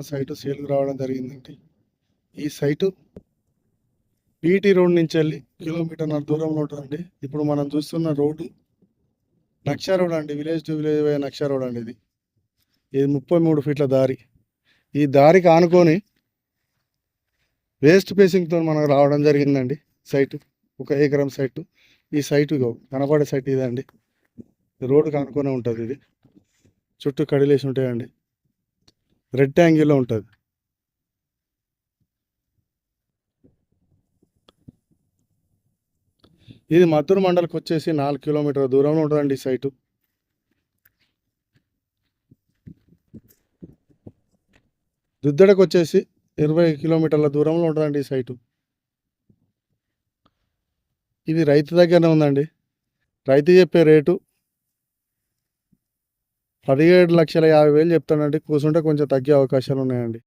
Site సేల్కి రావడం జరిగిందండి. ఈ సైటు బీటీ రోడ్ నుంచి వెళ్ళి కిలోమీటర్న్నర దూరంలో ఉంటుందండి. ఇప్పుడు మనం చూస్తున్న రోడ్డు నక్షా రోడ్ అండి. విలేజ్ టు విలేజ్ పోయే నక్షా రోడ్ అండి. ఇది 33 ఫీట్ల దారి. ఈ దారికి ఆనుకొని వేస్ట్ ఫేసింగ్తో మనకు రావడం జరిగిందండి సైటు. 1 ఎకరం సైటు. ఈ సైటు కనపడే సైట్ ఇదండి. రోడ్డుకి ఆనుకొని ఉంటుంది. ఇది చుట్టూ కడిలేసి ఉంటాయండి. రెక్టాంగిల్లో ఉంటుంది. ఇది మద్దూరు మండలికి వచ్చేసి 4 కిలోమీటర్ల దూరంలో ఉంటుందండి ఈ సైటు. దుద్దడకు వచ్చేసి 20 కిలోమీటర్ల దూరంలో ఉంటుందండి ఈ సైటు. ఇది రైతు దగ్గరనే ఉందండి. రైతు చెప్పే రేటు 17,50,000 చెప్తానండి. కూర్చుంటే కొంచెం తగ్గే అవకాశాలు ఉన్నాయండి.